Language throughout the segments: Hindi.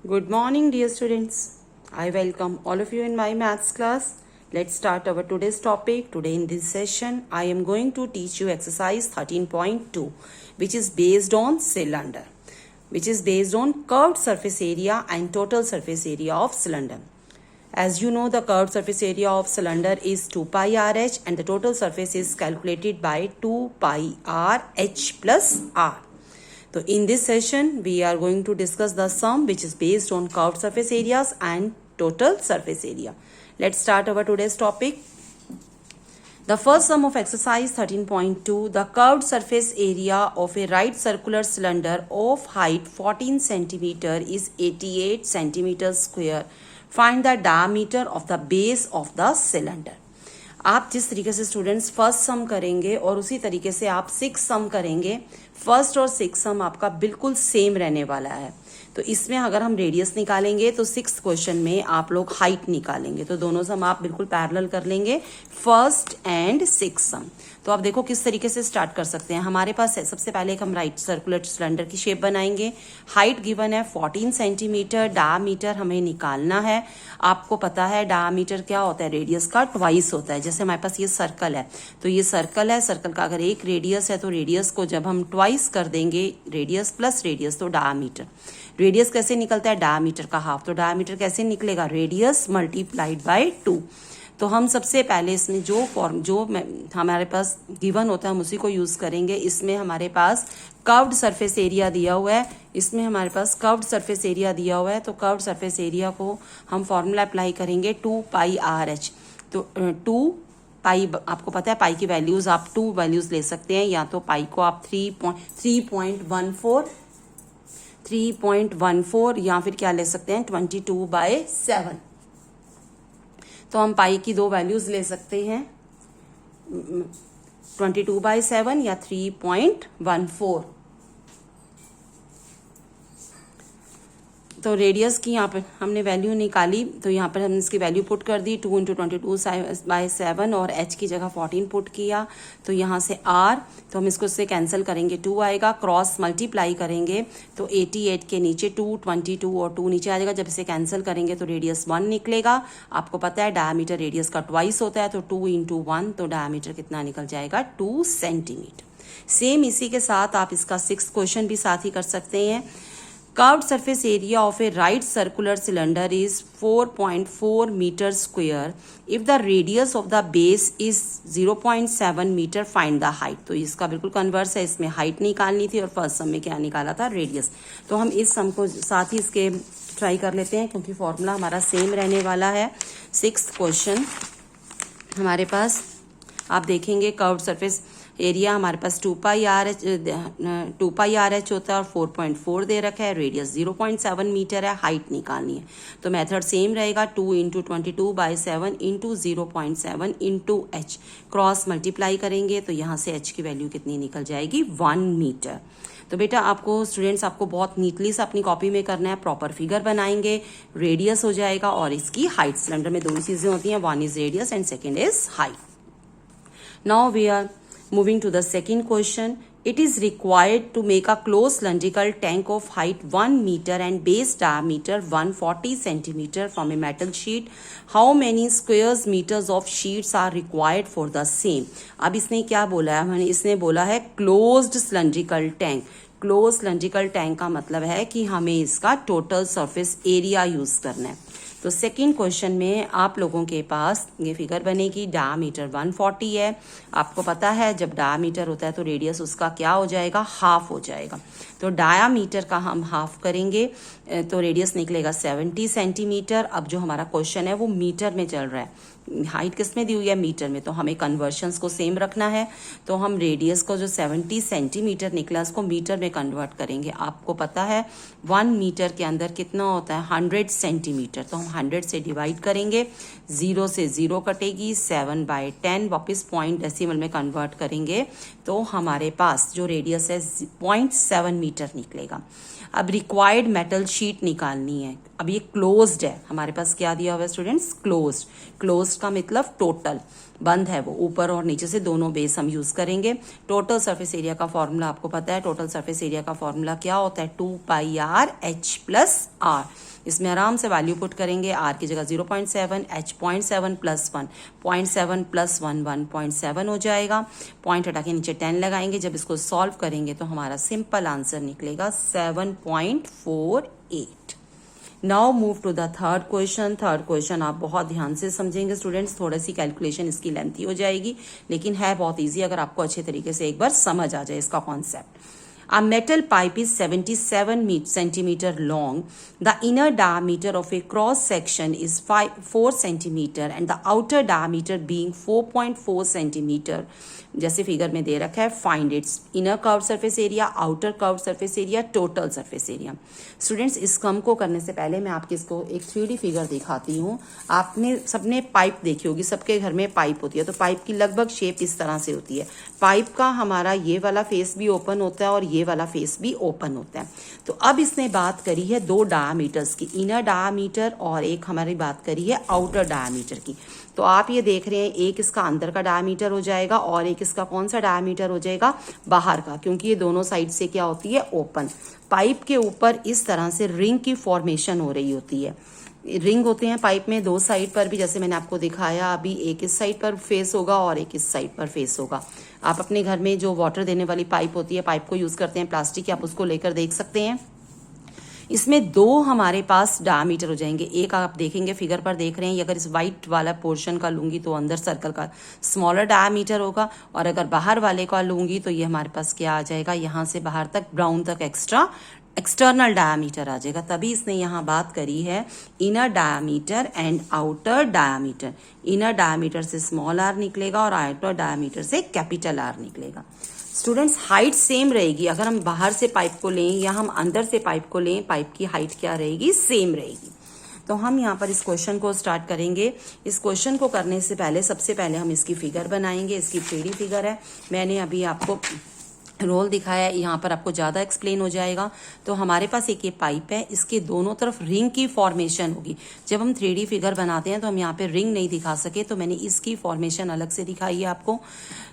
Good morning, dear students. I welcome all of you in my maths class. Let's start our today's topic. Today in this session, I am going to teach you exercise 13.2, which is based on cylinder, which is based on curved surface area and total surface area of cylinder. As you know, the curved surface area of cylinder is 2 pi RH and the total surface is calculated by 2 pi RH plus R. So in this session, we are going to discuss the sum which is based on curved surface areas and total surface area. Let's start our today's topic. The first sum of exercise 13.2, the curved surface area of a right circular cylinder of height 14 cm is 88 cm square. Find the diameter of the base of the cylinder. आप जिस तरीके से स्टूडेंट्स फर्स्ट सम करेंगे और उसी तरीके से आप सिक्स सम करेंगे, फर्स्ट और सिक्स सम आपका बिल्कुल सेम रहने वाला है. तो इसमें अगर हम रेडियस निकालेंगे तो सिक्स क्वेश्चन में आप लोग हाइट निकालेंगे, तो दोनों सम आप बिल्कुल पैरेलल कर लेंगे, फर्स्ट एंड सिक्स सम. तो आप देखो किस तरीके से स्टार्ट कर सकते हैं. हमारे पास है, सबसे पहले एक हम राइट सर्कुलर सिलेंडर की शेप बनाएंगे. हाइट गिवन है 14 सेंटीमीटर, डायमीटर हमें निकालना है. आपको पता है डायमीटर क्या होता है, रेडियस का ट्वाइस होता है. जैसे हमारे पास ये सर्कल है, तो ये सर्कल है, सर्कल का अगर एक रेडियस है तो रेडियस को जब हम ट्वाइस कर देंगे, रेडियस प्लस रेडियस तो डायमीटर. रेडियस कैसे निकलता है, डायमीटर का हाफ. तो डायमीटर कैसे निकलेगा, रेडियस मल्टीप्लाइड बाय 2. तो हम सबसे पहले इसमें जो हमारे पास गिवन होता है हम उसी को यूज करेंगे. इसमें हमारे पास कर्व्ड सरफेस एरिया दिया हुआ है, इसमें हमारे पास कर्व्ड सरफेस एरिया दिया हुआ है. तो कर्व्ड सरफेस एरिया को हम फॉर्मूला अप्लाई करेंगे 2 पाई आर एच. तो 2 पाई, आपको पता है पाई की वैल्यूज आप 2 वैल्यूज ले सकते हैं, या तो पाई को आप 3.14 या फिर क्या ले सकते हैं 22/7. तो हम पाई की दो वैल्यूज ले सकते हैं, 22/7 या 3.14. तो रेडियस की यहाँ पर हमने वैल्यू निकाली, तो यहाँ पर हमने इसकी वैल्यू पुट कर दी 2 × 22/7 और h की जगह 14 पुट किया. तो यहाँ से r, तो हम इसको इससे कैंसिल करेंगे, 2 आएगा, क्रॉस मल्टीप्लाई करेंगे तो 88 के नीचे 2, 22 और 2 नीचे आ जाएगा. जब इसे कैंसिल करेंगे तो रेडियस 1 निकलेगा. आपको पता है डायमीटर रेडियस का ट्वाइस होता है, तो 2 × 1, तो डायमीटर कितना निकल जाएगा 2 सेंटीमीटर. सेम इसी के साथ आप इसका 6th क्वेश्चन भी साथ ही कर सकते हैं. Curved surface area of a right circular cylinder is 4.4 meter square. If the radius of the base is 0.7 meter, find the height. तो इसका बिल्कुल कन्वर्स है, इसमें हाइट निकालनी थी और फर्स्ट सम में क्या निकाला था, रेडियस. तो हम इस सम को साथ ही इसके ट्राई कर लेते हैं क्योंकि फॉर्मूला हमारा सेम रहने वाला है. 6th क्वेश्चन हमारे पास आप देखेंगे, कर्व्ड सरफेस एरिया हमारे पास 2 पाई आर एच होता है और 4.4 दे रखा है, रेडियस 0.7 मीटर है, हाइट निकालनी है. तो मेथड सेम रहेगा, 2 × 22/7 × 0.7 × h. क्रॉस मल्टीप्लाई करेंगे तो यहाँ से h की वैल्यू कितनी निकल जाएगी, 1 मीटर. तो बेटा आपको स्टूडेंट्स आपको बहुत नीटली से अपनी कॉपी में करना है, प्रॉपर फिगर बनाएंगे, रेडियस हो जाएगा और इसकी हाइट. सिलेंडर में दो चीजें होती हैं, one is radius and second is height. Now we are moving to the second question. It is required to make a closed cylindrical tank of height 1 meter and base diameter 140 centimeter from a metal sheet. How many square meters of sheets are required for the same? अब इसने क्या बोला है, इसने बोला है closed cylindrical tank. Close cylindrical tank का मतलब है कि हमें इसका टोटल सरफेस एरिया यूज करना है. तो सेकंड क्वेश्चन में आप लोगों के पास ये फिगर बनेगी, डायमीटर 140 है. आपको पता है जब डायमीटर होता है तो रेडियस उसका क्या हो जाएगा, हाफ हो जाएगा. तो डायमीटर का हम हाफ करेंगे तो रेडियस निकलेगा 70 सेंटीमीटर. अब जो हमारा क्वेश्चन है वो मीटर में चल रहा है, हाइट किस में दी हुई है, मीटर में. तो हमें कन्वर्शंस को सेम रखना है, तो हम रेडियस को जो 70 सेंटीमीटर निकला उसको मीटर में कन्वर्ट करेंगे. आपको पता है 1 मीटर के अंदर कितना होता है, 100 सेंटीमीटर. तो हम 100 से डिवाइड करेंगे, 0 से 0 कटेगी, 7/10 वापस पॉइंट डेसिमल में कन्वर्ट करेंगे तो हमारे पास जो रेडियस है 0.7 मीटर निकलेगा. अब रिक्वायर्ड मेटल शीट निकालनी है. अब ये क्लोज्ड है, हमारे पास क्या दिया हुआ है स्टूडेंट्स, क्लोज्ड क्लोज्ड का मतलब टोटल, बंद है वो, ऊपर और नीचे से दोनों बेस हम यूज करेंगे। टोटल सरफेस एरिया का फॉर्मूला आपको पता है, टोटल सरफेस एरिया का फॉर्मूला क्या होता है, 2πr/h+r। इसमें आराम से वैल्यू पुट करेंगे, r की जगह 0.7, h 0.7 + 1, 0.7 + 1 1.7 हो जाएगा। पॉइंट हटा के नीचे 10 लगाएंगे, जब इसको सॉल्व करेंगे तो हमारा सिंपल आंसर निकलेगा 7.48। Now move to the third question. Third question आप बहुत ध्यान से समझेंगे स्टूडेंट्स, थोड़ी सी कैलकुलेशन इसकी लेंथी हो जाएगी, लेकिन है बहुत इजी अगर आपको अच्छे तरीके से एक बार समझ आ जाए इसका concept. A metal pipe is 77 centimeter long. The inner diameter of a cross section is 4 centimeter and the outer diameter being 4.4 centimeter. जैसे फिगर में दे रखा है, find its inner curve surface area, outer curve surface area, total surface area. Students इस कम को करने से पहले मैं आपकी इसको एक 3D फिगर दिखाती हूँ। आपने सबने पाइप देखी होगी, सबके घर में पाइप होती है, तो पाइप की लगभग शेप इस तरह से होती है। पाइप का हमारा ये वाला फेस भी ओपन होता है और ये वाला फेस भी ओपन होता है। तो अब इसने बात करी है दो डायामीटर्स की, इनर डायामीटर और एक हमारी बात करी है आउटर डायामीटर की। तो आप ये देख रहे हैं, एक इसका अंदर का डायामीटर हो जाएगा और एक इसका कौन सा डायामीटर हो जाएगा, बाहर का, क्योंकि ये दोनों साइड से क्या होती है, ओपन। पाइप के ऊपर इस तरह से रिंग की फॉर्मेशन हो रही होती है। रिंग होते हैं पाइप में दो साइड पर भी, जैसे मैंने आपको दिखाया अभी, एक इस साइड पर फेस होगा और एक इस साइड पर फेस होगा। आप अपने घर में जो वाटर देने वाली पाइप होती है, पाइप को यूज करते हैं प्लास्टिक की, आप उसको लेकर देख सकते हैं। इसमें दो हमारे पास डायमीटर हो जाएंगे। एक आप देखेंगे फिगर पर देख रहे हैं, अगर इस वाइट वाला पोर्शन का लूंगी तो अंदर सर्कल का स्मॉलर डायमीटर होगा, और अगर बाहर वाले का लूंगी तो ये हमारे पास क्या आ जाएगा, यहाँ से बाहर तक ब्राउन तक एक्सटर्नल डायमीटर आ जाएगा। तभी इसने यहाँ बात करी है inner diameter and outer diameter. Inner diameter से स्मॉल आर निकलेगा और आउटर डायमीटर से कैपिटल आर निकलेगा। स्टूडेंट्स हाइट सेम रहेगी, अगर हम बाहर से पाइप को लें या हम अंदर से पाइप को लें, पाइप की हाइट क्या रहेगी, सेम रहेगी। तो हम यहाँ पर इस क्वेश्चन को स्टार्ट करेंगे। इस क्वेश्चन को करने से पहले सबसे पहले हम इसकी फिगर बनाएंगे। इसकी 3D फिगर है, मैंने अभी आपको रोल दिखाया है, यहाँ पर आपको ज्यादा एक्सप्लेन हो जाएगा। तो हमारे पास एक ये पाइप है, इसके दोनों तरफ रिंग की फॉर्मेशन होगी। जब हम 3D फिगर बनाते हैं तो हम यहाँ पे रिंग नहीं दिखा सके, तो मैंने इसकी फॉर्मेशन अलग से दिखाई है आपको।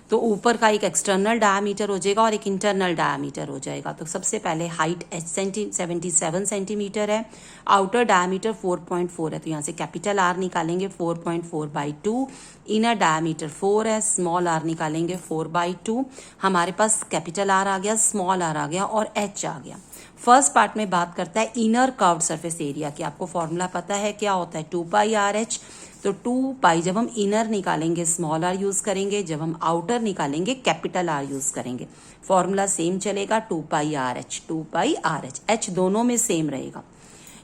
तो ऊपर का एक एक्सटर्नल डायमीटर हो जाएगा और एक इंटरनल डायमीटर हो जाएगा। तो सबसे पहले हाइट 77 सेंटीमीटर है, आउटर डायमीटर 4.4 है, तो यहाँ से कैपिटल आर निकालेंगे 4.4/2, इनर डायमीटर 4 है, स्मॉल आर निकालेंगे 4/2। हमारे पास कैपिटल आर आ गया, स्मॉल आर आ गया और एच आ गया। फर्स्ट पार्ट में बात करता है इनर कर्व्ड सरफेस एरिया की। आपको फॉर्मूला पता है क्या होता है, 2πRH। तो 2π जब हम इनर निकालेंगे स्मॉल आर यूज करेंगे, जब हम आउटर निकालेंगे कैपिटल आर यूज करेंगे। फॉर्मूला सेम चलेगा, 2πRH 2πRH, एच दोनों में सेम रहेगा।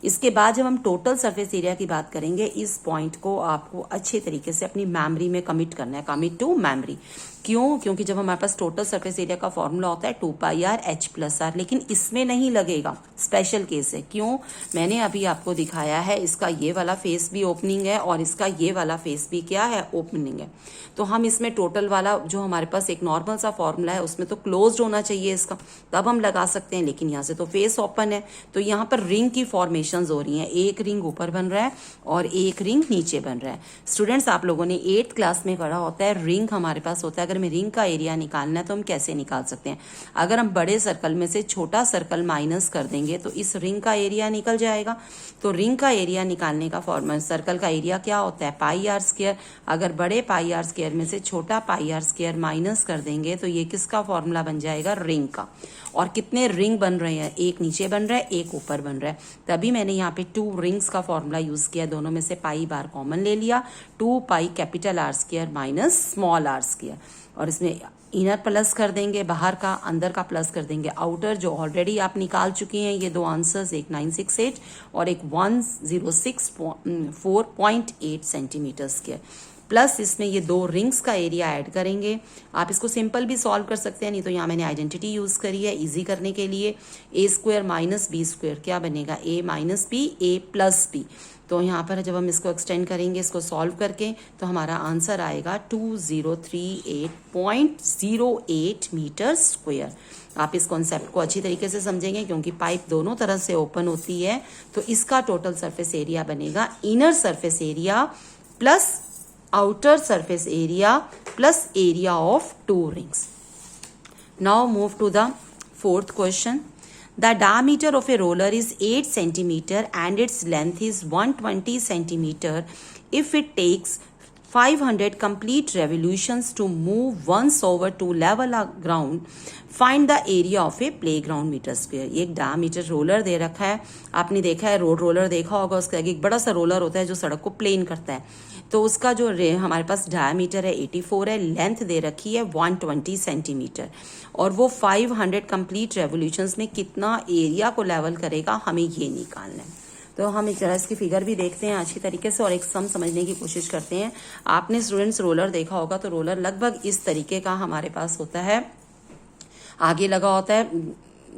इसके बाद जब हम टोटल सरफेस एरिया की बात करेंगे, इस पॉइंट को आपको अच्छे तरीके से अपनी मेमोरी में कमिट करना है, कमिट टू मेमोरी। क्यों? क्योंकि जब हमारे पास टोटल सरफेस एरिया का फॉर्मूला होता है 2πRH+R, लेकिन इसमें नहीं लगेगा, स्पेशल केस है। क्यों? मैंने अभी आपको दिखाया है, इसका ये वाला फेस भी ओपनिंग है और इसका ये वाला फेस भी क्या है, ओपनिंग है। तो हम इसमें टोटल वाला जो हमारे पास एक नॉर्मल सा फॉर्मूला है, उसमें तो क्लोज्ड होना चाहिए इसका, तब हम लगा सकते हैं, लेकिन यहाँ से तो फेस ओपन है। तो यहाँ पर रिंग की फॉर्मेशन हो रही है, एक रिंग ऊपर बन रहा है और एक रिंग नीचे बन रहा है। स्टूडेंट्स आप लोगों ने 8th क्लास में पढ़ा होता है, रिंग हमारे पास होता है। अगर हमें रिंग का एरिया निकालना है तो हम कैसे निकाल सकते हैं, अगर हम बड़े सर्कल में से छोटा सर्कल माइनस कर देंगे तो इस रिंग का एरिया निकल जाएगा। तो रिंग का एरिया निकालने का फॉर्मूला, सर्कल का एरिया क्या होता है, πr²। अगर बड़े πr² में से छोटा πr² माइनस कर देंगे तो ये किसका फॉर्मूला बन जाएगा, रिंग का। और कितने रिंग बन रहे हैं, एक नीचे बन रहा है, एक ऊपर बन रहा है। तभी मैंने यहाँ पे 2 रिंग्स का फॉर्मूला यूज किया, दोनों में से पाई बार कॉमन ले लिया, 2π capital R² minus small r²। और इसमें इनर प्लस कर देंगे, बाहर का, अंदर का प्लस कर देंगे आउटर, जो ऑलरेडी आप निकाल चुके हैं। ये दो आंसर्स, एक 968 और एक 1064.8 सेंटीमीटर स्क्वायर, प्लस इसमें ये दो रिंग्स का एरिया ऐड करेंगे। आप इसको सिंपल भी सॉल्व कर सकते हैं, नहीं तो यहाँ मैंने आइडेंटिटी यूज करी है इजी करने के लिए। a² माइनस b² क्या बनेगा, a minus b, a plus b। तो यहाँ पर जब हम इसको एक्सटेंड करेंगे, इसको सॉल्व करके, तो हमारा आंसर आएगा 2038.08 मीटर स्क्वायर। आप इस कॉन्सेप्ट को अच्छी तरीके से समझेंगे, क्योंकि पाइप दोनों तरह से ओपन होती है। तो इसका टोटल सरफेस एरिया बनेगा inner surface area plus outer surface area plus area of two rings. Now move to the fourth question. The diameter of a roller is 8 centimeter and its length is 120 centimeter. If it takes 500 complete revolutions to move once over to level a ground, find the area of a playground meter square. ये एक डायमीटर रोलर दे रखा है. आपने देखा है रोड रोलर देखा होगा, उसका एक बड़ा सा रोलर होता है जो सड़क को प्लेन करता है. तो उसका जो हमारे पास डायमीटर है 84 है, लेंथ दे रखी है 120 सेंटीमीटर और वो 500 कंप्लीट रेवोल्यूशंस में कितना एरिया को लेवल करेगा हमें ये निकालना है. तो हम एक जरा इसकी फिगर भी देखते हैं अच्छी तरीके से और एक सम समझने की कोशिश करते हैं. आपने स्टूडेंट्स रोलर देखा होगा तो रोलर लगभग इस तरीके का हमारे पास होता है. आगे लगा होता है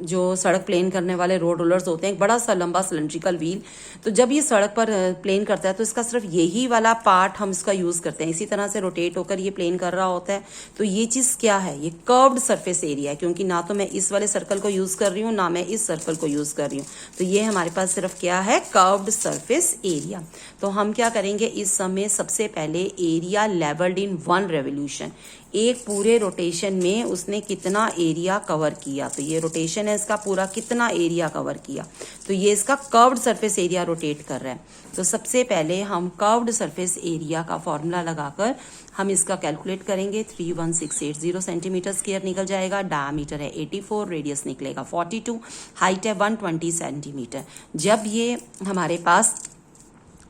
जो सड़क प्लेन करने वाले रोड रोलर्स होते हैं, एक बड़ा सा लंबा सिलेंड्रिकल व्हील. तो जब ये सड़क पर प्लेन करता है तो इसका सिर्फ यही वाला पार्ट हम इसका यूज करते हैं. इसी तरह से रोटेट होकर ये प्लेन कर रहा होता है. तो ये चीज क्या है, ये कर्व्ड सरफेस एरिया है, क्योंकि ना तो मैं इस वाले सर्कल को यूज कर रही हूँ ना मैं इस सर्कल को यूज कर रही हूँ. तो ये हमारे पास सिर्फ क्या है, कर्व्ड सरफेस एरिया. तो हम क्या करेंगे इस समय, सबसे पहले area levelled in one revolution. एक पूरे रोटेशन में उसने कितना एरिया कवर किया. तो ये रोटेशन है इसका पूरा, कितना एरिया कवर किया. तो ये इसका कर्व्ड सरफेस एरिया रोटेट कर रहा है. तो सबसे पहले हम कर्व्ड सरफेस एरिया का फॉर्मूला लगाकर हम इसका कैलकुलेट करेंगे. 31680 सेंटीमीटर स्क्वायर निकल जाएगा. डायमीटर है 84, रेडियस निकलेगा 42, हाइट है 120 सेंटीमीटर. जब ये हमारे पास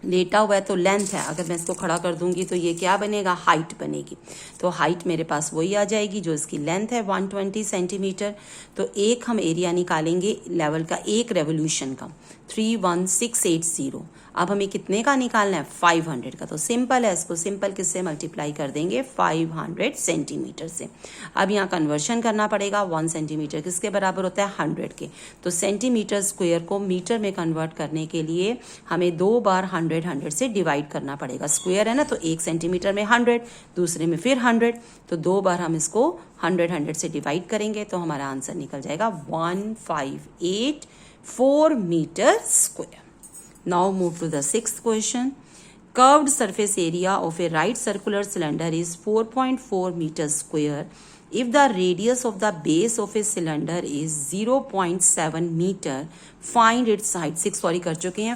लेटा हुआ है तो लेंथ है, अगर मैं इसको खड़ा कर दूंगी तो ये क्या बनेगा, हाइट बनेगी. तो हाइट मेरे पास वही आ जाएगी जो इसकी लेंथ है 120 सेंटीमीटर. तो एक हम एरिया निकालेंगे लेवल का, एक रेवोल्यूशन का 31680. अब हमें कितने का निकालना है, 500 का. तो सिंपल है, इसको सिंपल किससे मल्टीप्लाई कर देंगे, 500 सेंटीमीटर से. अब यहाँ कन्वर्शन करना पड़ेगा. 1 सेंटीमीटर किसके बराबर होता है, 100 के. तो सेंटीमीटर स्क्वायर को मीटर में कन्वर्ट करने के लिए हमें 2 बार 100 से डिवाइड करना पड़ेगा. स्क्वायर है ना, तो 1 सेंटीमीटर में 100, दूसरे में फिर 100. तो 2 बार हम इसको 100 से डिवाइड करेंगे तो हमारा आंसर निकल जाएगा 1584 meter square. Now move to the sixth question. Curved surface area of a right circular cylinder is 4.4 meters square. If the radius of the base of a cylinder is 0.7 meter, find its height. 6 sorry कर चुके हैं,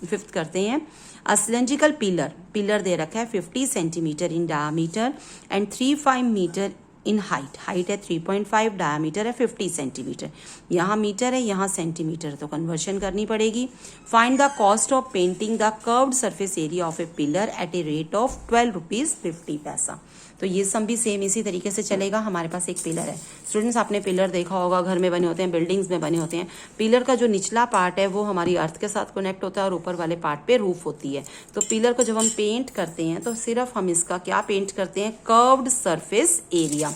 फिफ्थ करते हैं. A cylindrical pillar दे रखा है 50 centimetre in diameter and 3.5 meter in height है 3.5, डायमीटर है 50 सेंटीमीटर. यहाँ मीटर है, यहाँ सेंटीमीटर, तो कन्वर्शन करनी पड़ेगी. Find the cost of painting the curved surface area of a pillar at a rate of 12 rupees 50 paisa. तो ये सम भी सेम इसी तरीके से चलेगा. हमारे पास एक पिलर है. स्टूडेंट्स आपने पिलर देखा होगा, घर में बने होते हैं, बिल्डिंग्स में बने होते हैं. पिलर का जो निचला पार्ट है वो हमारी अर्थ के साथ कनेक्ट होता है और ऊपर वाले पार्ट पे रूफ होती है. तो पिलर को जब हम पेंट करते हैं तो सिर्फ हम इसका क्या पेंट करते हैं, कर्व्ड सरफेस एरिया.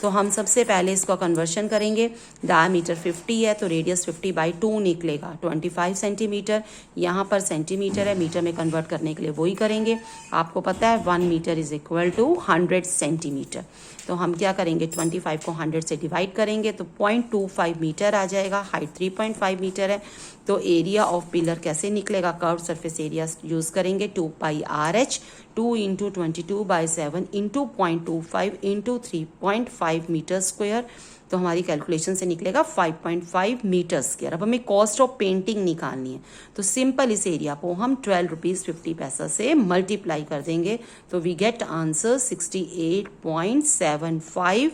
तो हम सबसे पहले इसका कन्वर्शन करेंगे. डायमीटर 50 है तो रेडियस 50/2 निकलेगा 25 सेंटीमीटर. यहाँ पर सेंटीमीटर है, मीटर में कन्वर्ट करने के लिए वही करेंगे. आपको पता है 1 meter is equal to 100 centimeter. तो हम क्या करेंगे, 25 को 100 से डिवाइड करेंगे तो 0.25 मीटर आ जाएगा. हाइट 3.5 मीटर है. तो एरिया ऑफ पिलर कैसे निकलेगा, कर्व सरफेस एरिया यूज करेंगे 2πRH 2 × 22/7 × 0.25 × 3.5 मीटर स्क्वायर. तो हमारी कैलकुलेशन से निकलेगा 5.5 मीटर स्क्वायर. अब हमें कॉस्ट ऑफ पेंटिंग निकालनी है. तो सिंपल इस एरिया को हम 12 रुपीज 50 पैसा से मल्टीप्लाई कर देंगे तो वी गेट आंसर 68.75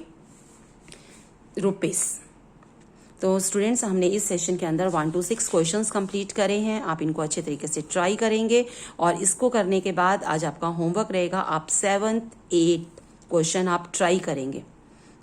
रुपीज. तो स्टूडेंट्स हमने इस सेशन के अंदर 1 to 6 क्वेश्चंस कंप्लीट करे हैं. आप इनको अच्छे तरीके से ट्राई करेंगे और इसको करने के बाद आज आपका होमवर्क रहेगा, आप 7th 8th क्वेश्चन आप ट्राई करेंगे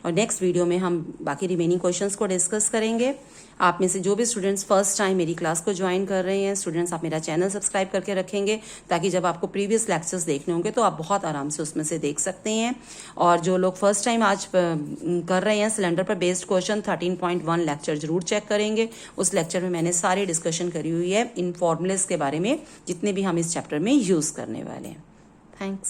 और नेक्स्ट वीडियो में हम बाकी रिमेनिंग क्वेश्चंस को डिस्कस करेंगे. आप में से जो भी स्टूडेंट्स फर्स्ट टाइम मेरी क्लास को ज्वाइन कर रहे हैं, स्टूडेंट्स आप मेरा चैनल सब्सक्राइब करके रखेंगे ताकि जब आपको प्रीवियस लेक्चर्स देखने होंगे तो आप बहुत आराम से उसमें से देख सकते हैं. और जो लोग फर्स्ट टाइम आज कर रहे हैं सिलेंडर पर बेस्ड क्वेश्चन 13.1 लेक्चर जरूर चेक करेंगे. उस लेक्चर में मैंने सारी डिस्कशन करी हुई है इन फॉर्मूलेस के बारे में जितने भी हम इस चैप्टर में यूज करने वाले हैं. थैंक्स.